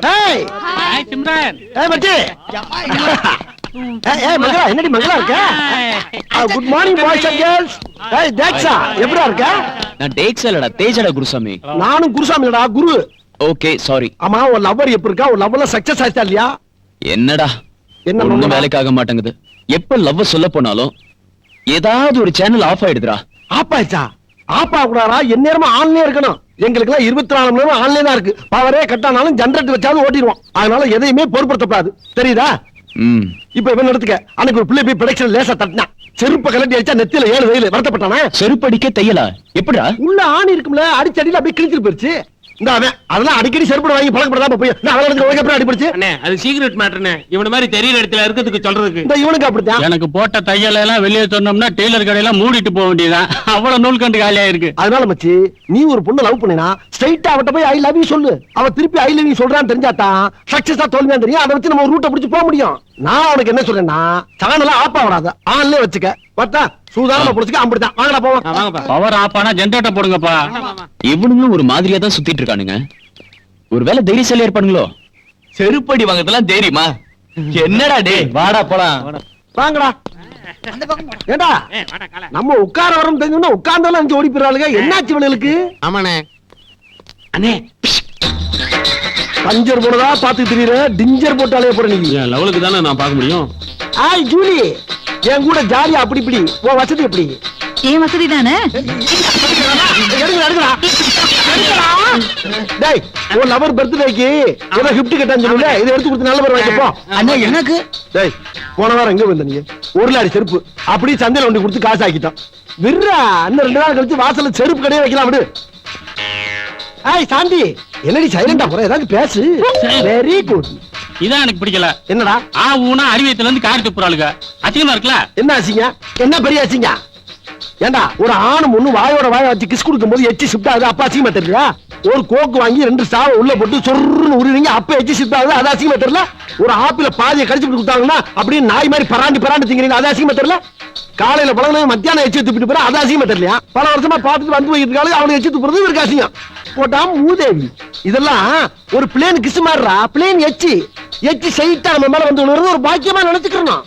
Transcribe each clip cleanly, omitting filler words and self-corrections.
ஏய் ஹாய் சிம்ரன். ஏய் மச்சி ஏய் மங்களா என்னடி மங்களா இருக்க? Good morning boys and girls. ஏய் தேக்ஸா எப்படிடா இருக்க? நான் டேக்ஸ் இல்லடா தேஜடா குருசாமி. நானும் குருசாமிடா குரு. Okay sorry. ஆமா ஒரு லவ்வர் எப்படி இருக்கா? ஒரு லவ்ல சக்சஸ் ஆயிட்டா இல்லையா? என்னடா என்ன ஒண்ணும் வேலைக்காக மாட்டேங்குது. எப்ப லவ் சொல்ல போனாலும் ஏதாவது ஒரு சேனல் ஆஃப் ஆயிடுதுடா. ஆப்பாச்சா ஆப்பா கூடாரா? எந்நேரமா ஆன்லயே இருக்கணும். எங்களுக்கு எல்லாம் 24 மணி நேரம் ஆன்லைன் தான் இருக்கு. பவரே கட்டானாலும் ஜெனரேட்டர் வச்சாலும் ஓட்டிடுவோம். அதனால எதையுமே பொருட்படுத்தக்கூடாது. தெரியுதா? இப்ப இவன் எடுத்துக்க. அன்னைக்கு ஒரு பிள்ளை போய் ப்ரொடக்ஷன் லேசா தட்டினா செருப்ப கலட்டி அடிச்சா நெத்தில 7 வெயில் வருத்தப்பட்டானா? செருப்படிக்க தையலா எப்படிடா? உள்ள ஆணி இருக்கும்ல அடிச்சடியில அப்படியே கிழிச்சிட்டு போயிருச்சு. இந்த அவன் அதெல்லாம் அடிக்கடி செருப்பு வாங்கி பழக்கப்படாம போய் நான் அவளுக்கு ஒழுங்கா அப்புறம் அடிபடுச்சு. அண்ணே அது சீக்ரெட் மேட்டர்னே. இவன மாதிரி தெரியற இடத்துல இருக்கிறதுக்கு சொல்றதுக்கு. இந்த இவனுக்கு அப்படித்தான். எனக்கு போட்ட தையல எல்லாம் வெளியே சொன்னோம்னா டெய்லர் கடையெல்லாம் மூடிட்டு போக வேண்டியதான். அவ்வளவு நூல் கண்டு காலியா இருக்கு. அதனால மச்சி நீ ஒரு பொண்ணு லவ் பண்ணினா ஸ்ட்ரைட்டா அவட்ட போய் ஐ லவ் யூ சொல்லு. அவ திருப்பி ஐ லவ் யூ சொல்றான்னு தெரிஞ்சாதான் சக்சஸா தோல்வியா தெரியும். அதை வச்சு நம்ம ஒரு ரூட்டை பிடிச்சு போக முடியும். நான் உனக்கு என்ன சொல்றேன்னா சேனல ஆப்பா வராத ஆன்லயே வச்சுக்க. பார்த்தா சூதானமா புடிச்சுக்க. அப்படிதான் வாங்கடா போவோம். வாங்கப்பா. பவர் ஆஃப் ஆனா ஜெனரேட்டர் போடுங்கப்பா. இவனுங்களும் ஒரு மாதிரியா தான் சுத்திட்டு இருக்கானுங்க. ஒருவேளை தைரியசாலியா இருப்பானுங்களோ? செருப்படி வாங்கறதெல்லாம் தைரியமா? என்னடா டேய் வாடா போலாம். வாங்கடா. ஏண்டா நம்ம உட்கார வரோம் தெரிஞ்சோம்னா உட்கார்ந்தாலும் அங்க ஓடி போறாளுங்க. என்னாச்சு இவளுக்கு? ஆமாண்ணே. அண்ணே பஞ்சர் போனதா பாத்து தெரியற டிஞ்சர் போட்டாலே போற நீ. லெவலுக்கு தானே நான் பார்க்க முடியும். ஆய் ஜூலி என் கூட ஜாலியா அப்படி இப்படி ஓ வசதி எப்படி? ஏன் வசதி தானே. டேய் ஒரு லவர் பர்த்டேக்கு ஏதோ gift கேட்டான்னு சொல்லுல. இதை எடுத்து கொடுத்து நல்ல பேர் வாங்கிப்போ. அண்ணா எனக்கு டேய் போன வாரம் எங்க வந்த நீ? ஒரு லாரி செருப்பு அப்படி சந்தையில ஒண்டி கொடுத்து காசு ஆக்கிட்டோம். விர்ரா இன்னும் 2 நாள் கழிச்சு வாசல்ல செருப்பு கடையே வைக்கலாம் விடு. ஏய் சாந்தி என்னடி சைலண்டா போற? ஏதாவது பேசு. Very good. இதான் எனக்கு பிடிக்கல. என்னடா ஆ ஊனா அறிவியத்துல இருந்து காரி துப்புறாளுங்க. அசிங்கமா இருக்குல்ல? என்ன ஆச்சுங்க? என்ன பெரிய ஆச்சுங்க? ஏண்டா ஒரு ஆணு ஒண்ணு வாயோட வாய வச்சு கிஸ் கொடுக்கும் போது எச்சி ஷிஃப்ட் ஆகுது. அப்ப அசிங்கமா தெரியல? ஒரு கோக்கு வாங்கி 2 ஸ்டாவ உள்ள போட்டு சொர்ன்னு உருவீங்க. அப்ப எச்சி ஷிஃப்ட் ஆகுது. அது அசிங்கமா தெரியல? ஒரு ஆப்பிள பாதியை கடிச்சு கொடுத்தாங்கன்னா அப்படியே நாய் மாதிரி பராண்டு திங்கிறீங்க. அது அசிங்கமா தெரியல? காலையில பழகின மத்தியானம் எச்சி துப்பிட்டு போற. அது அசிங்கமா தெரியலையா? பல வருஷமா பார்த்துட்டு வந்து போயிருக்காங்க. அவனை எச்சி துப்புறது இவருக்கு அசிங்கம். போட்டா மூதேவி. இதெல்லாம் ஒரு பிளேன் கிஸ் மாறுறா. பிளேன் எச்சி சைட்டா நம்ம மேல வந்து விழுறது ஒரு பாக்கியமா நினைச்சுக்கிறோம்.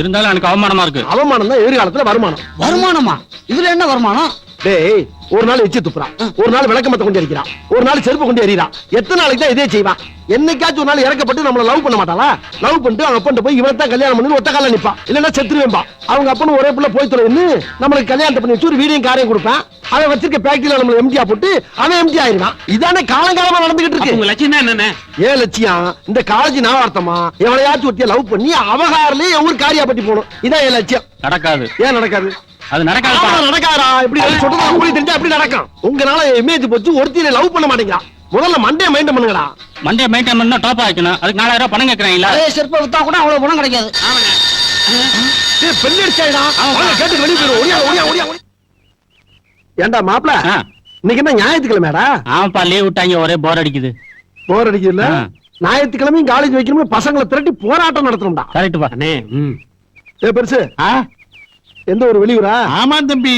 இருந்தாலும் எனக்கு அவமானமா இருக்கு. அவமானம் தான் எதிர்காலத்துல வருமானம். வருமானமா? இதுல என்ன வருமானம்? டேய் ஒரு நாள் எச்சி துப்புறான், ஒரு நாள் விளக்கமத்த கொண்டு எரிக்கிறான், ஒரு நாள் செருப்பு கொண்டு எறிறான். எத்தனை நாளைக்கு தான் இதே செய்வான்? என்னைக்காச்சும் ஒரு நாள் இறக்கப்பட்டு நம்மள லவ் பண்ண மாட்டாளா? லவ் பண்ணிட்டு அவங்க அப்பன் போய் இவனை தான் கல்யாணம் பண்ணி ஒத்த கால நிப்பான். இல்லன்னா செத்துருவேன்பா. அவங்க அப்பனும் ஒரே பிள்ளை போய் தொலைன்னு நம்மளுக்கு கல்யாணத்தை பண்ணி வச்சு ஒரு வீடியும் காரையும் கொடுப்பேன். அவன் வச்சிருக்க பேக்டரியில நம்மள எம்டியா போட்டு அவன் எம்டி ஆயிருவான். இதானே காலங்காலமா நடந்துகிட்டு இருக்கு. உங்க லட்சியம் என்ன? ஏன் லட்சியம்? இந்த காலேஜ் நாவார்த்தமா எவனையாச்சும் ஒருத்திய லவ் பண்ணி அவகாரிலேயே ஊர் காரியா பட்டி போகணும். இதான் என் லட்சியம். நடக்காது. ஏன் நடக்காது? அது நடக்காது. நடக்காதா? இப்படி சொல்றது உங்களுக்கு தெரிஞ்சா எப்படி நடக்கும்? உங்களால இமேஜ் போச்சு. ஒருத்தியை லவ் பண்ண மாட்டேங்கிறா. முதல்ல மண்டே மெயின்டைன் பண்ணுங்கடா. மண்டே மெயின்டைன் பண்ணா டாப் ஆக்கணும். அதுக்கு 4000 ரூபாய் பணம் கேக்குறீங்களா? அதே செருப்பை வித்தா கூட அவ்வளவு பணம் கிடைக்காது. டேய் பெல்லடிச்சாடா. அவங்க கேட்டு வெளிய போய் ஓடியா. ஏண்டா மாப்ள இன்னைக்கு என்ன ஞாயிற்றுக்கிழமைடா? ஆமாப்பா லீவ் விட்டாங்க. ஒரே போர் அடிக்குது. போர் அடிக்குதுல்ல? ஞாயிற்றுக்கிழமையும் காலேஜ் வைக்கணும். பசங்களை திரட்டி போராட்டம் நடத்தணும்டா. கரெக்ட் பா. அண்ணே ஏ பெருசு எந்த ஒரு வெளியூரா? ஆமா தம்பி.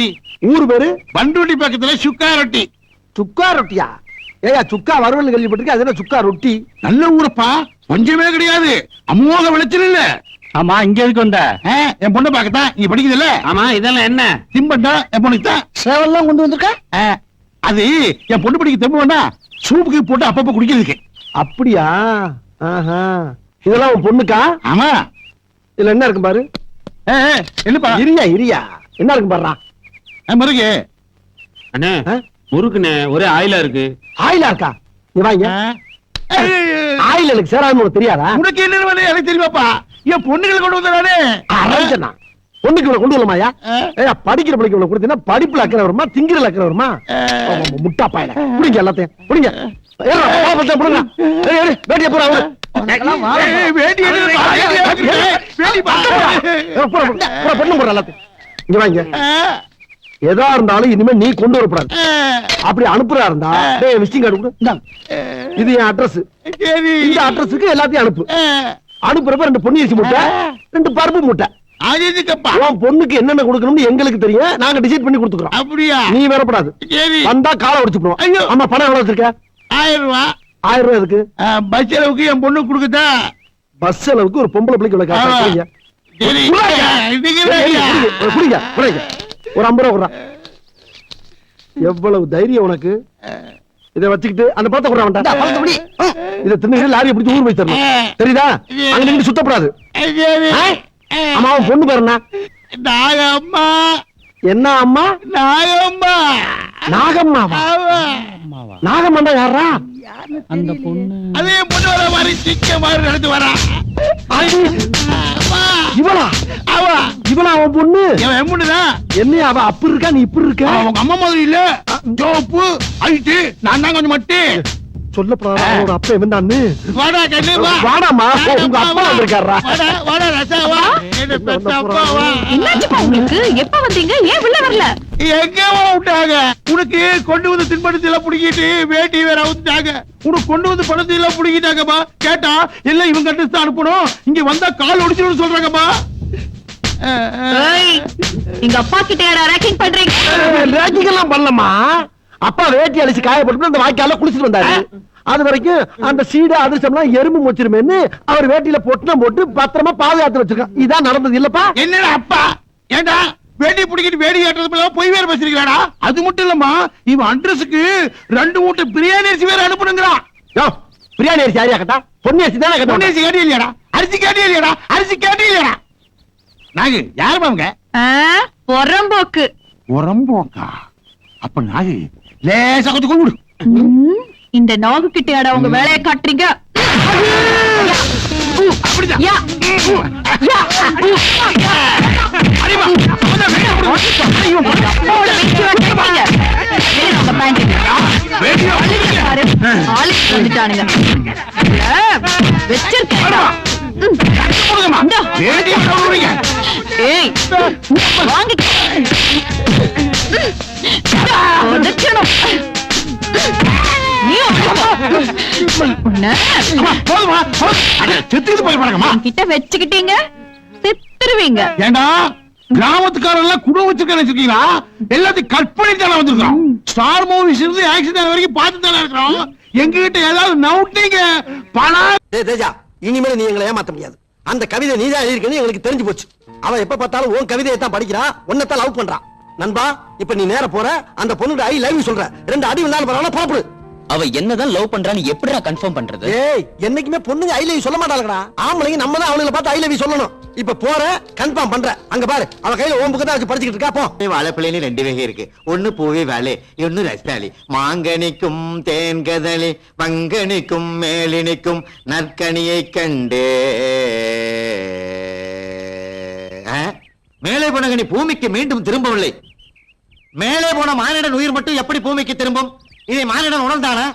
ஊரு பேரு பண்ருட்டி பக்கத்துல சுக்கா ரொட்டி. சுக்கா ரொட்டியா? ஏயா சுக்கா வறுவல் கேள்விப்பட்டிருக்கேன். அது என்ன சுக்கா ரொட்டி? நல்ல ஊரப்பா. கொஞ்சமே கிடையாது. அமோக விளைச்சல் இல்ல. ஆமா இங்க எதுக்கு வந்த? என் பொண்ணை பாக்கத்தான். நீ படிக்குது இல்ல? ஆமா இதெல்லாம் என்ன? திம்பண்டா என் பொண்ணுக்கு தான். சேவல்லாம் கொண்டு வந்திருக்க? அது என் பொண்ணு படிக்க தெம்பு வேணா சூப்புக்கு போட்டு அப்பப்ப குடிக்கிறதுக்கு. அப்படியா? இதெல்லாம் உன் பொண்ணுக்கா? ஆமா. இதுல என்ன இருக்கும் பாரு. என்னப்பா? இரியா என்ன இருக்கும் பாருடா. மருகு அண்ணே முறுக்குண்ணே ஒரே ஆயிலா இருக்கு. ஆயிலா இருக்கா? நீ வாங்க. ஆயில் எனக்கு சேராதுன்னு உனக்கு தெரியாதா? உனக்கு என்ன வேணும் எனக்கு தெரியுமாப்பா. என் பொண்ணுகளை கொண்டு வந்தானே அரஞ்சனா பொண்ணுக்கு இவ்வளவு கொண்டு வரலாமாயா? படிக்கிற பிள்ளைக்கு இவ்வளவு கொடுத்தீங்கன்னா படிப்புல அக்கறை வருமா? திங்கிற அக்கறை வருமா? முட்டா பாயில புடிங்க எல்லாத்தையும் புடிங்க. வேட்டிய போற பொண்ணு போற எல்லாத்தையும் இங்க வாங்க. எதா இருந்தாலும் இனிமே நீ கொண்டு வரப்படாது. அப்படி அனுப்புறா இருந்தா விசிட்டிங் கார்டு கொடு. இது என் அட்ரஸ். இந்த அட்ரஸுக்கு எல்லாத்தையும் அனுப்பு. அனுப்புறப்ப 2 பொன்னி அரிசி மூட்டை, 2 பருப்பு மூட்டை. அது எதுக்கப்பா? உன் பொண்ணுக்கு என்னென்ன கொடுக்கணும்னு எங்களுக்கு தெரியும், நாங்க டிசைட் பண்ணி கொடுத்துக்கிறோம். அப்படியா? நீ வரப்படாது. சரி. வந்தா காலை உடைச்சுடுவோம். ஐயோ. ஆமா, பணம் எவ்வளவு வச்சிருக்க? 1000 ரூபாய். 1000 ரூபாய் இருக்கு. பஸ் செலவுக்கு என் பொண்ணு கொடுக்குதா? பஸ் செலவுக்கு ஒரு பொம்பளை பிள்ளைக்கு இவ்வளவு காசு ஆமா. கொடுங்க. சரி. இதுக்கு குடிங்க. ஒரு 50 ரூபா குடுறா. எவ்வளவு தைரியம் உனக்கு? இத வச்சுக்கிட்டு அந்த பழத்தை குடுறா இந்தா, வேண்டாம். பழத்தை பிடி. இத தின்னு லாரியை பிடிச்சு ஊர் போய் தரணும். தெரியுதா? அங்க நின்று சுத்தப்படாது. சரி. ஆமா, அவன் பொண்ணு பேர் என்ன? நாகம்மா. என்ன அம்மா? நாகம்மா. நாகம்மாவா? ஆமா. நாகம்மாண்டா யாரா? அந்த பொண்ணு அதே பொண்ணு வர மாதிரி சிக்க மாதிரி நடந்து வரா. ஆமா. இவளா? அவ இவளா அவன் பொண்ணு? என் எம்முன்னுதான். என்ன அவ அப்படி இருக்கா, நீ இப்படி இருக்க? அவங்க அம்மா மாதிரி இல்ல. ஜோப்பு ஹைட்டு, நான் தான் கொஞ்சம் மட்டு. சொல்லப்படாத அவனோட அப்பா எவன்டான்னு? வாடா கண்ணு வா. வாடாமா, உங்க அப்பா வந்திருக்காரா? வாடா ரசா வா. என்ன பெத்த அப்பா வா. என்னாச்சுப்பா உங்களுக்கு? எப்ப வந்தீங்க? ஏன் உள்ள வரல? எங்க விட்டாங்க? உனக்கு கொண்டு வந்து தின்படத்தை எல்லாம் புடிக்கிட்டு வேட்டி வேற அவுத்தாங்க. உனக்கு கொண்டு வந்து படத்தை எல்லாம் புடிக்கிட்டாங்கப்பா. கேட்டா எல்லாம் இவங்க அட்ரஸ் தான் அனுப்பணும், இங்க வந்தா கால் ஒடிச்சிடும் சொல்றாங்கப்பா. ஏய், எங்க அப்பா கிட்ட யாரா ரேக்கிங் பண்றீங்க? ரேக்கிங் எல்லாம் பண்ணலமா. அப்பா வேட்டி அழிச்சு காயப்பட்டு அந்த வாய்க்கால குளிச்சுட்டு வந்தாரு. அது வரைக்கும் அந்த சீடு அதிர்ஷ்டம் எல்லாம் எறும்பு மொச்சிருமேன்னு அவர் வேட்டியில பொட்டணம் போட்டு பத்திரமா பாதுகாத்து வச்சிருக்கான். இதான் நடந்தது இல்லப்பா? என்னடா அப்பா? ஏண்டா வேட்டி பிடிக்கிட்டு வேடி காட்டுறது போய் வேற பேசுறீங்களாடா? அது மட்டும் இல்லம்மா, இவன் அட்ரஸுக்கு 2 மூட்டை பிரியாணி அரிசி வேற அனுப்பணுங்கிறான். யோ, பிரியாணி அரிசி யாரையா கேட்டா? பொன்னி அரிசி தானே கேட்டா? பொன்னி அரிசி கேட்டே இல்லையாடா? அரிசி கேட்டே இல்லையாடா? அரிசி கேட்டே இல்லையாடா? நாகு யாரு பாவங்க? பொறம்போக்கு. உரம்போக்கா? அப்ப நாகு லேசா கொஞ்சம் கொண்டு விடு. இந்த நாகு கிட்ட யாரா உங்க வேலையை காட்டுறீங்க? அப்படிதான். யா. யா. அடிமா. அப்பதான் வேட்டி போடு. அப்பாவோட வெட்டி வச்சிருக்கீங்க. ஏன் உங்க பேண்ட்? வேட்டியை ஆளுக்கு பாரு, ஆளுக்கு வந்துட்டானுங்க. வச்சிருக்கேன். போடுங்கம்மா. இந்தா. வேட்டியை போடுறீங்க. ஏய், வாங்க. உடைக்கணும். நீ உன்னை போதுமா? செத்துக்கிட்டு போய் பாருங்கம்மா. கிட்ட வச்சுக்கிட்டீங்க செத்துருவீங்க. ஏண்டா கிராமத்துக்காரர் எல்லாம் குடும்பம் வச்சிருக்க வச்சிருக்கீங்களா? எல்லாத்தையும் கற்பனை தானே வந்திருக்கோம். ஸ்டார் மூவிஸ் இருந்து ஆக்சிடென்ட் வரைக்கும் பார்த்து தானே இருக்கிறோம். எங்க கிட்ட ஏதாவது நவுட்டீங்க பணம். தேஜா, இனிமேல் நீ எங்களை ஏமாத்த முடியாது. அந்த கவிதை நீதான் எழுதிருக்கேன்னு எங்களுக்கு தெரிஞ்சு போச்சு. அவ எப்ப பார்த்தாலும் உன் கவிதையை தான் படிக்கிறா, உன்னைத்தான் லவ் பண்றா. நண்பா, இப்ப நீ நேர போற, அந்த பொண்ணுட ஐ லவ் யூ சொல்ற. 2 அடி வந்தாலும் பரவாயில்ல, புறப்படு. அவ என்னதான் லவ் பண்றான்னு எப்படிடா கன்ஃபார்ம் பண்றது? ஏய், என்னைக்குமே பொண்ணுங்க ஐ லவ் யூ சொல்ல மாட்டாங்கடா. ஆம்பளைங்க நம்ம தான் அவளுங்களை பார்த்து ஐ லவ் யூ சொல்லணும். இப்ப போற, கன்ஃபார்ம் பண்ற. அங்க பாரு, அவ கையில ஓம் புக்கு தான் வச்சு படிச்சுக்கிட்டு இருக்கா. போ. வாழைப்பள்ளியில 2 வகை இருக்கு. ஒண்ணு பூவே வாழை, இன்னொன்னு ரஸ்தாளி. மாங்கனிக்கும் தேன்கதளி, வங்கனிக்கும் மேலினிக்கும் நற்கனியை கண்டே. மேலே போன கனி பூமிக்கு மீண்டும் திரும்பவில்லை. மேலே போன மானிடன் உயிர் மட்டும் எப்படி பூமிக்கு திரும்பும்? இதை மானிடன் உணர்ந்தானா?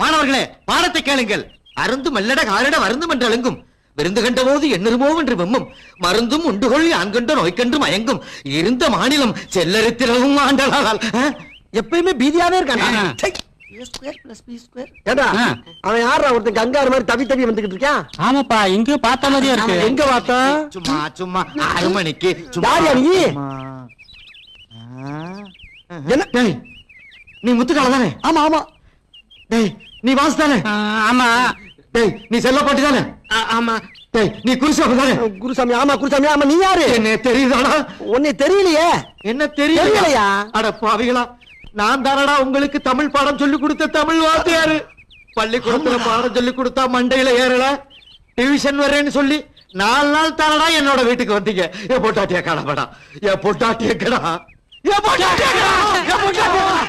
மாணவர்களே, பாடத்தை கேளுங்கள். அருந்து மெல்லட காரிட வருந்தும் என்று அழுங்கும். விருந்து கண்ட போது எண்ணுருமோ என்று வெம்மும். மருந்தும் உண்டுகொள் யான் கண்ட நோய் கண்டு மயங்கும். இருந்த மாநிலம் செல்லரித்திரவும் ஆண்டலால். எப்பயுமே பீதியாவே இருக்கானே. ஏண்டா, அவன் யாரா ஒருத்தன் கங்காரு மாதிரி தவி தவி வந்துகிட்டு இருக்கான்? ஆமாப்பா, எங்க பார்த்த மாதிரியா இருக்கு. எங்க பார்த்தா? சும்மா சும்மா 6 மணிக்கு யாரியா நீ? என்ன? டேய், நீ முத்துக்கால தானே? ஆமா ஆமா. டேய், நீ வாசு தானே? ஆமா. டேய், நீ செல்லப்பாட்டி தானே? ஆமா. டேய், நீ குருசாமி தானே? குருசாமி. ஆமா குருசாமி. ஆமா, நீ யாரு? என்ன தெரியுதாடா? உன்னை தெரியலையே. என்ன தெரியலையா? தெரியலையா? அட பாவிகளா, நான் தானடா உங்களுக்கு தமிழ் பாடம் சொல்லி கொடுத்த தமிழ் வாத்தியாரு. பள்ளிக்கூடத்துல பாடம் சொல்லி கொடுத்தா மண்டையில ஏறல, டிவிஷன் வரேன்னு சொல்லி 4 நாள் தானடா என்னோட வீட்டுக்கு வந்தீங்க. என் பொட்டாட்டிய காணப்படா, என் பொட்டாட்டிய கடா, என் பொட்டாட்டிய கடா, என் பொட்டாட்டிய கடா,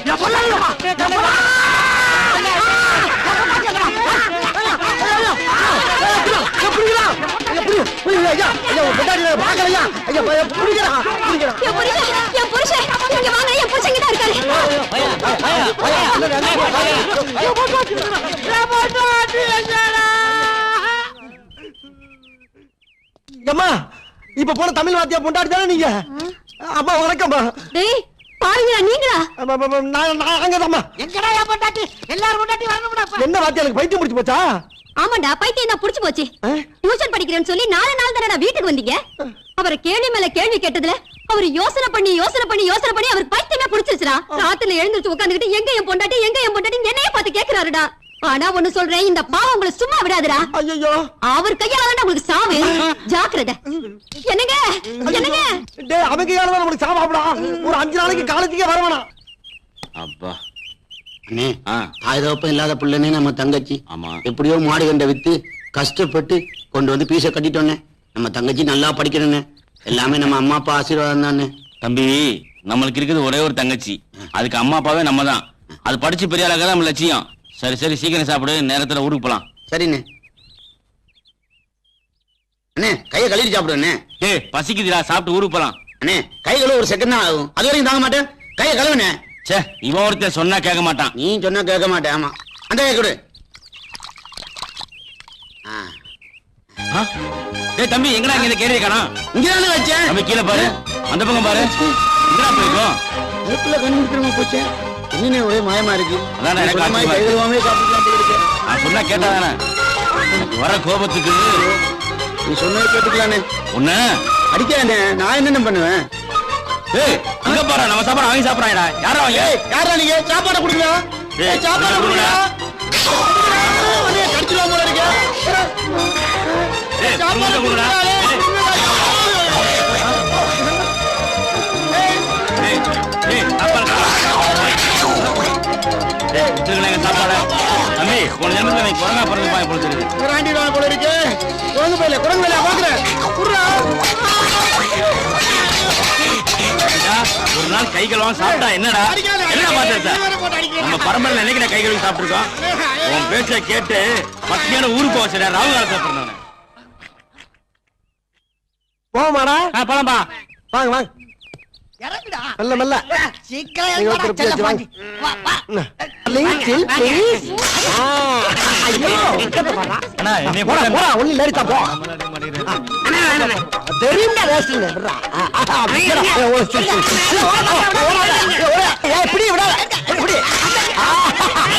என் பொட்டாட்டிய கடா, என் பொட்டாட்டிய கடா. அம்மா, இப்ப போன தமிழ் வாத்தியா பொண்டாடி தானே நீங்க? அப்பா வணக்கம்மா. டேய், பாருங்க நீங்களா? நாங்கதாம்மா. எங்கடா என் பொண்டாட்டி? எல்லாரும் பொண்டாட்டி வரணும்டா. என்ன வாத்தியா, எனக்கு பைத்தியம் முடிச்சு போச்சா? ஆமாண்டா பைத்தியம் தான் புடிச்சு போச்சு. டியூஷன் படிக்கிறேன்னு சொல்லி 4 நாள் தானடா வீட்டுக்கு வந்தீங்க. அவரை கேள்வி மேல கேள்வி கேட்டதுல அவர் யோசனை பண்ணி அவருக்கு பைத்தியமே புடிச்சிருச்சுடா. ராத்திரில எழுந்திருச்சு உட்கார்ந்துகிட்டு எங்க என் பொண்டாட்டி என்னைய பார்த்து கேக்குறாருடா. ஆனா ஒண்ணு சொல்றேன், இந்த பாவம் உங்களை சும்மா விடாதுடா. ஐயோ அவர் கையால தான் உங்களுக்கு சாவு. ஜாக்கிரதை. என்னங்க டேய் அவங்க கையால தான் நமக்கு சாவாப்டா. ஒரு 5 நாளைக்கு காலேஜுக்கே வரவேணா. அப்பா அண்ணே ஆயுதப்பம் இல்லாத பிள்ளைனே நம்ம தங்கச்சி. ஆமா, எப்படியோ மாடு கண்டை வித்து கஷ்டப்பட்டு கொண்டு வந்து பீஸை கட்டிட்டோன்னே. நம்ம தங்கச்சி நல்லா படிக்கணும்னே. எல்லாமே நம்ம அம்மா அப்பா ஆசீர்வாதம் தானே. தம்பி, நம்மளுக்கு இருக்குது ஒரே ஒரு தங்கச்சி, அதுக்கு அம்மா அப்பாவே நம்ம தான். அது படிச்சு பெரிய ஆளாக தான் நம்ம லட்சியம். சரி சரி, சீக்கிரம் சாப்பிடு, நேரத்துல ஊருக்கு போலாம். சரிண்ணே. அண்ணே கையை கழுவி சாப்பிடுண்ணே. ஏய் பசிக்குதுடா, சாப்பிட்டு ஊருக்கு போலாம். அண்ணே கை கழுவ ஒரு செகண்ட் தான் ஆகும், அது வரைக்கும் தாங்க மாட்டேன். கையை கழுவுண்ணே. சே, இவன் ஒருத்தர் சொன்னா கேட்க மாட்டான். நீ சொன்னா கேட்க மாட்டேன். ஆமா, அந்த கை கொடு. ஏய் தம்பி, எங்கடா இங்க இந்த கேள்வி காணோம்? இங்கதானே வச்சேன். தம்பி கீழே பாரு, அந்த பக்கம் பாரு. எங்கடா போயிருக்கோம்? அதுக்குள்ள கண்டுபிடிக்கிறோமா போச்சே. என்னண்ணே ஒரே மாயமா இருக்கு. அதான் எனக்கு கை ஆச்சரியமா இருக்கு. கழுவாமே சாப்பிட்டு இருக்கேன். நான் சொன்னா கேட்டாதானே? எனக்கு வர கோபத்துக்கு நீ சொன்னதை கேட்டுக்கலானே. ஒண்ணு அடிக்கானே, நான் என்னென்ன பண்ணுவேன்? ஏய் அங்க பாரு, நம்ம சாப்பாடு அவங்க சாப்பிடுறாங்கடா. யாரா அவங்க? யாரா நீங்க? சாப்பாடு கொடுக்கல. சாப்பாடு கொடுக்கல. கடிச்சிடுவா போல இருக்க. சாப்பாடு கொடுக்கல. சாப்பாடு தம்பி, உன ஜனத்துல நீ குரங்கா பிறந்து பாய பொழுது போல இருக்கு. குரங்கு பையில பாக்குறேன். ஒரு நாள் கை கழுவாம சாப்பிட்டா என்னடா பாத்து? நம்ம பரம்பரை நினைக்கிற கை கழுவி சாப்பிட்டுருக்கோம். உன் பேச்ச கேட்டு பத்தியான ஊருக்கு போச்சுடா. ராகு காலத்தை பிறந்தவன. போமாடா. போலாம்பா. வாங்க வாங்க. மெல்ல மெல்ல. சீக்கிரம் நீங்க இறங்குடா, ஒருத்தர் செல்ல வாங்க. பாண்டி. Chill, please. ஐயோ, உட்கார்ந்து பாரா. அண்ணா என்னைய போடா, போடா. போடா, ஒண்ணு லேடிச்சா போ. தெரியும்டா ரேஸ்ல. விடுறா. இப்படி விடாத. இப்படி.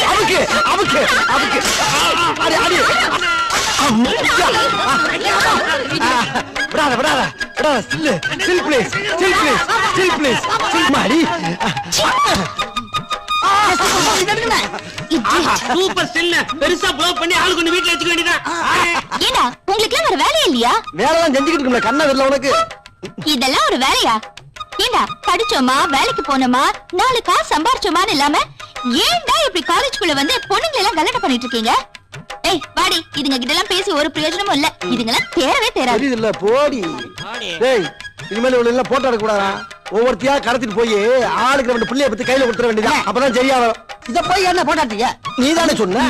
அமுக்கு, அமுக்கு, அமுக்கு. அடி, அடி. விடாத, விடாத, விடாத. Chill, chill please, chill please, chill please, chill மாடி. Super still. பெருசா ப்ளோ பண்ணி ஆளு கொண்டு வீட்ல வச்சுக்க வேண்டியதா. ஏண்டா உங்களுக்கு எல்லாம் வேற வேலையே இல்லையா? வேலைலாம் செஞ்சுக்கிட்டு இருக்கோம்ல, கண்ணா வரல உனக்கு. இதெல்லாம் ஒரு வேலையா? ஏண்டா படிச்சோமா, வேலைக்கு போனோமா, 4 காசு சம்பாரிச்சோமான்னு இல்லாம ஏன்டா இப்படி காலேஜ்குள்ள வந்து பொண்ணுங்களை எல்லாம் கலாட்டா பண்ணிட்டு இருக்கீங்க? ஏய் வாடி, இதுங்க கிட்ட எல்லாம் பேசி ஒரு பிரயோஜனமும் இல்ல. இதுங்கெல்லாம் தேரவே தேராது. தெரியுது இல்ல, போடி. டேய், இனிமேல் இவ்வளவு எல்லாம் போட்டோ எடுக்க கூடாதா? ஒவ்வொருத்தியா கடத்திட்டு போய் ஆளுக்கு 2 பிள்ளைய பத்தி கையில கொடுத்துட வேண்டியதா? அப்பதான் சரியா வரும். இத போய் என்ன போட்டாட்டீங்க? நீ தானே சொன்ன.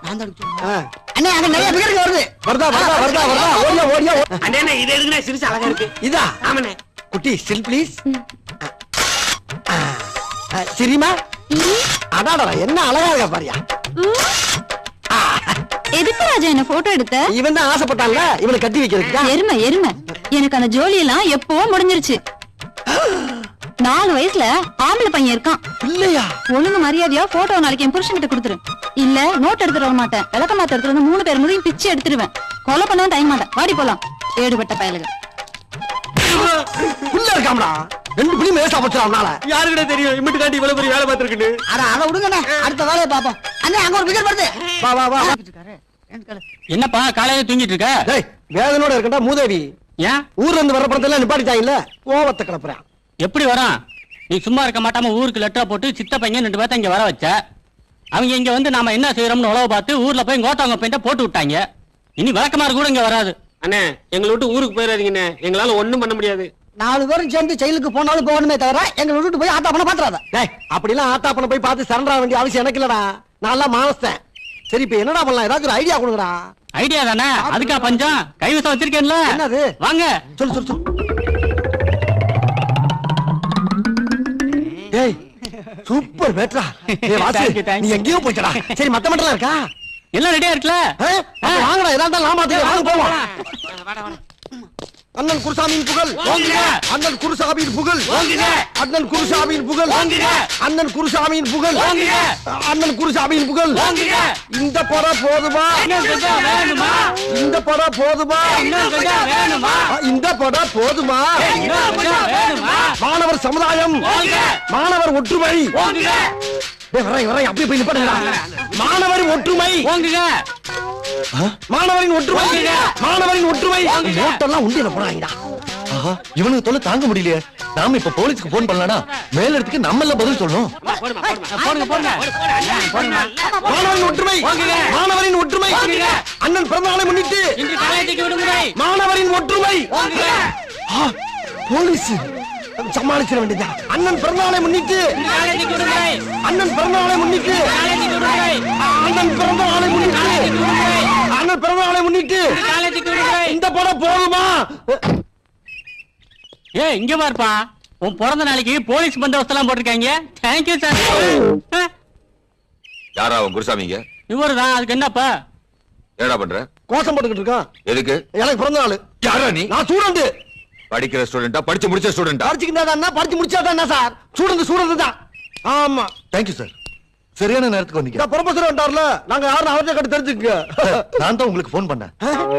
நான் தான் ஆ. அண்ணே, அங்க நிறைய பிகருக்கு வருது. வருதா வருதா வருதா வருதா. ஓடியா ஓடியா. அண்ணே இது எதுக்குண்ணே சிரிச்சு அழகா இருக்கு? இதா ஆமாண்ணே. குட்டி ஸ்டில் ப்ளீஸ். சரிமா? அடாடா, என்ன அழகா இருக்கா பாரியா. எதுக்கு ராஜா என்ன போட்டோ எடுத்த? இவன் தான் ஆசைப்பட்டான்ல, இவனை கட்டி வைக்கிறதுக்கா? எருமை எருமை, எனக்கு அந்த ஜோலி எல்லாம் எப்போ முடிஞ்சிருச்சு. 4 வயசுல ஆம்பளை பையன் இருக்கான். இல்லையா? ஒழுங்கு மரியாதையா போட்டோ நாளைக்கு என் புருஷன் கிட்ட கொடுத்துரு. இல்ல நோட் எடுத்துட்டு வர மாட்டேன். விளக்க மாத்த எடுத்துட்டு வந்து 3 பேர் முடியும் பிச்சு எடுத்துருவேன். கொலை பண்ணவும் டைம் மாட்டேன். வாடி போலாம். ஏடுபட்ட பயலுக. உள்ள இருக்காமடா. 2 பிள்ளையும் மேசா போச்சுறானால. யாருக்கிட்ட தெரியும் இம்மிட்டு காட்டி இவ்வளவு பெரிய வேலை பார்த்திருக்குன்னு? அட அத விடுங்கண்ணே, அடுத்த வேலையை பாப்போம். அண்ணே, அங்க ஒரு பிகர் வருது. வா வா வா. என்னப்பா காலையில தூங்கிட்டு இருக்க? டேய், வேதனோட இருக்கடா மூதேவி. ஏன் ஊர்ல இருந்து வர படத்துல நிப்பாட்டிட்டாங்கல்ல, கோவத்தை கிளப்புறான். எப்படி வரான்? நீ சும்மா இருக்க மாட்டாம ஊருக்கு லெட்டர் போட்டு சித்தப்பையன் 2 பேர்த்த இங்க வர வச்ச. அவங்க இங்க வந்து நாம என்ன செய்யறோம்னு உழவு பார்த்து ஊர்ல போய் கோட்டாங்க பெயிண்ட போட்டு விட்டாங்க. இனி விளக்கமாறு கூட இங்க வராது. அண்ணே எங்களை விட்டு ஊருக்கு போயிடாதீங்கண்ணே. எங்களால ஒண்ணும் பண்ண முடியாது. 4 பேரும் சேர்ந்து செயலுக்கு போனாலும் போகணுமே தவிர எங்களை விட்டுட்டு போய் ஆத்தா பண்ண பாத்துறாத. டேய், அப்படிலாம் ஆத்தாப்பன போய் பார்த்து சரண்டா வேண்டிய அவசியம் எனக்கு இல்லடா. நான் எல்லாம் மானஸ்தேன். சரி, இப்ப என்னடா பண்ணலாம்? ஏதாச்சும் ஒரு ஐடியா கொடுங்கடா. ஐடியா தானே, அதுக்கா பஞ்சம். கைவசம் வச்சிருக்கேன்ல. என்னது? வாங்க. சொல்லு சொல்லு சொல்லு. டேய், சூப்பர் பேட்ரா. டேய் வாசு, Thank you, thank நீ you. எங்கேயோ போய்டா. சரி, மத்த மட்டும் இருக்கா? எல்லாம் ரெடியா இருக்குல்ல? அப்ப வாங்கடா, ஏதா இருந்தாலும் நான் பாத்துக்கிறேன். வாங்க போவோம். அண்ணன் குருசாமியின் புகழ் அண்ணன் குருசாமியின் புகழ் அண்ணன் குருசாமியின் புகழ் அண்ணன் குருசாமியின் புகழ் அண்ணன் குருசாமியின் புகழ் இந்த படம் போதுமா இந்த படம் போதுமா இந்த படம் போதுமா மாணவர் சமுதாயம் மாணவர் ஒற்றுமை அப்படி போய் நிப்பாட்டுங்களா மாணவரின் ஒற்றுமை மாணவரின் ஒற்றுமை மாணவரின் ஒற்றுமை ஓட்டெல்லாம் உண்டியில போறாங்கடா இவனுக்கு தொல்லை தாங்க முடியலையே நாம இப்ப போலீஸ்க்கு போன் பண்ணலாம்னா மேல இடத்துக்கு நம்மள பதில் சொல்லணும் மாணவரின் ஒற்றுமை மாணவரின் ஒற்றுமை அண்ணன் பிறந்த நாளை முன்னிட்டு மாணவரின் ஒற்றுமை போலீஸ் சமாளிச்சிட வேண்டியதா அண்ணன் பிறந்த நாளை முன்னிட்டு அண்ணன் பிறந்த நாளை முன்னிட்டு அண்ணன் பிறந்த நாளை முன்னிட்டு அண்ணன் பிறந்த நாளை முன்னிட்டு இந்த படம் போதுமா இங்க பாருப்பா உன் பிறந்த நாளைக்கு போலீஸ் பந்தோபஸ்து எல்லாம் போட்டிருக்காங்க. Thank you sir. யாரா அவன் குருசாமிங்க? இவருதான். அதுக்கு என்னப்பா? என்னடா பண்ற? கோஷம் போட்டுக்கிட்டு இருக்கான். எதுக்கு? எனக்கு பிறந்த நாள். யாரா நீ? நான் ஸ்டூடண்ட். படிக்கிற ஸ்டூடெண்டா? படிச்சு முடிச்ச ஸ்டூடெண்டா? படிச்சுக்கிட்டா படிச்சு முடிச்சாதான் சார். ஸ்டூடண்ட் தான். ஆமா. Thank you sir. சரியான நேரத்துக்கு வந்தீங்க. ப்ரொஃபசர் வந்தார்ல, நாங்க யாரும் அவர்கிட்ட கட்டு தெரிஞ்சுக்க. நான் தான் உங்களுக்கு போன் பண்ணேன்.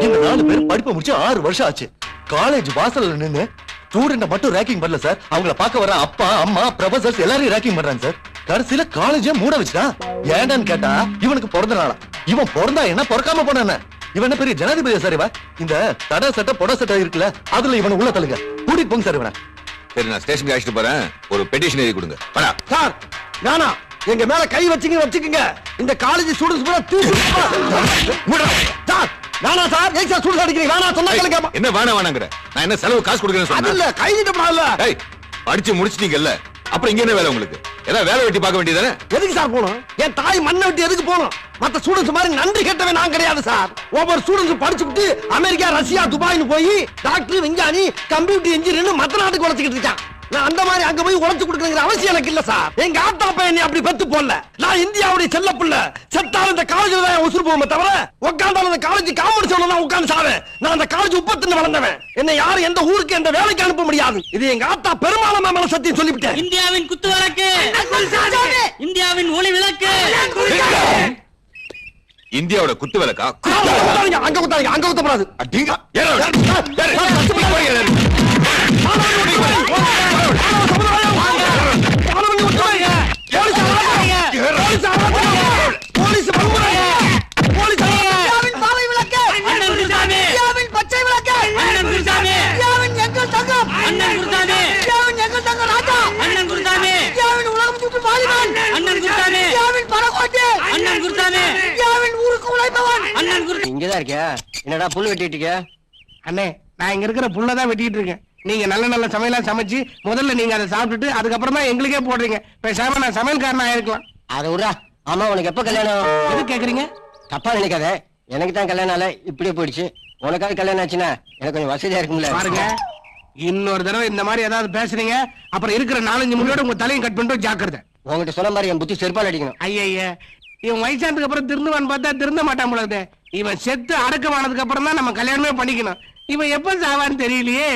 இந்த 4 பேர் படிப்பு முடிச்சு 6 வருஷம் ஆச்சு. காலேஜ் வாசல்ல நின்னு ஸ்டூடெண்ட மட்டும் ரேக்கிங் பண்ணல சார். அவங்கள பார்க்க வர அப்பா அம்மா ப்ரொஃபசர்ஸ் எல்லாரையும் ரேக்கிங் பண்றாங்க சார். கடைசியில காலேஜே மூட வச்சுட்டான். ஏண்டான்னு கேட்டா இவனுக்கு பிறந்த நாளா. இவன் பிறந்தா என்ன பிறக்காம போன இவன் என்ன பெரிய ஜனாதிபதி சார். இவன் இந்த தட சட்டை பொட சட்டை இருக்குல்ல, அதுல இவனை உள்ள தள்ளுங்க. கூட்டிட்டு போங்க சார் இவனை. சரி, நான் ஸ்டேஷனுக்கு அழைச்சிட்டு போறேன். ஒரு பெட்டிஷன் எழுதி கொடுங்க. சார் நானா எங்க மேல கை வச்சுக்கங்க. இந்த காலேஜ் ஸ்டூடண்ட்ஸ் பூரா சார் நானா சார் ஏன் சார் ஸ்டூடண்ட்ஸ் அடிக்கிறீங்க? வேணா சொன்னா கேளுங்க. என்ன வேணாங்கற? நான் என்ன செலவு காசு கொடுக்கறேன்னு சொன்னேன். இல்ல கை நீட்டப்படாதல. டேய் படிச்சு முடிச்சிட்டீங்கல்ல, அப்புறம் இங்க என்ன வேலை உங்களுக்கு? ஏதாவது வேலை வெட்டி பார்க்க வேண்டியதானே? எதுக்கு சார் போணும்? என் தாய் மண்ணை விட்டு எதுக்கு போணும்? மத்த ஸ்டூடண்ட்ஸ் மாதிரி நன்றி கெட்டவே நான் கிடையாது சார். ஒவ்வொரு ஸ்டூடண்ட்ஸ் படிச்சுட்டு அமெரிக்கா ரஷ்யா துபாய்னு போய் டாக்டர் விஞ்ஞானி கம்ப்யூட்டர் இன்ஜினியர் மத்த நாட்டுக்கு உழைச்சிக்கிட்டு இருக்கான். நான் அந்த மாதிரி அங்க போய் உழைச்சு கொடுக்கணுங்கிற அவசியம் எனக்கு இல்ல சார். எங்க ஆத்தா பையன் அப்படி பெத்து போடல. நான் இந்தியாவுடைய செல்ல புள்ள. செத்தாலும் இந்த காலேஜ்ல தான் உசுறு போகுமே தவிர உட்கார்ந்தாலும் இந்த காலேஜ் காமெடி சொல்லணும் தான் உட்கார்ந்து சாவேன். நான் அந்த காலேஜ் உப்பத்துன்னு வளர்ந்தவன். என்னை யாரும் எந்த ஊருக்கு எந்த வேலைக்கு அனுப்ப முடியாது. இது எங்க ஆத்தா பெருமாளமா மேல சத்தியம் சொல்லிவிட்டேன். இந்தியாவின் குத்து விளக்கு, இந்தியாவின் ஒளி விளக்கு. இந்தியாவோட குத்து விளக்கா? அங்க குத்தாங்க, அங்க குத்தப்படாது. அடிங்க. இங்கதான் இருக்கியா? என்னடா புல் வெட்டிட்டு இருக்க? அண்ணே, நான் இங்க இருக்கிற புல்லதான் வெட்டிட்டு இருக்கேன். நீங்க நல்ல நல்ல சமையலா சமைச்சு முதல்ல நீங்க அதை சாப்பிட்டுட்டு அதுக்கப்புறம் தான் எங்களுக்கே போடுறீங்க. பேசாம நான் சமையல்காரனா ஆயிருக்கலாம். அதை விடுறா. ஆமா, உனக்கு எப்ப கல்யாணம்? எது கேக்குறீங்க? தப்பா நினைக்காத. எனக்கு தான் கல்யாணம் ஆல இப்படியே போயிடுச்சு. உனக்காவது கல்யாணம் ஆச்சுன்னா எனக்கு கொஞ்சம் வசதியா இருக்கும்ல. பாருங்க, இன்னொரு தடவை இந்த மாதிரி ஏதாவது பேசுறீங்க, அப்புறம் இருக்கிற 4-5 முடியோட உங்க தலையும் கட் பண்ணிட்டு ஜாக்கிரதை. உங்ககிட்ட சொன்ன மாதிரி என் புத்தி செருப்பால் அடிக்கணும். ஐய, இவன் வயசானதுக்கு அப்புறம் திருந்துவான்னு பார்த்தா திருந்த மாட்டான் போல. இவன் செத்து அடக்கமானதுக்கு அப்புறம் தான் நம்ம கல்யாணமே பண்ணிக்கணும். இவன் எப்ப சாவான்னு தெரியலையே.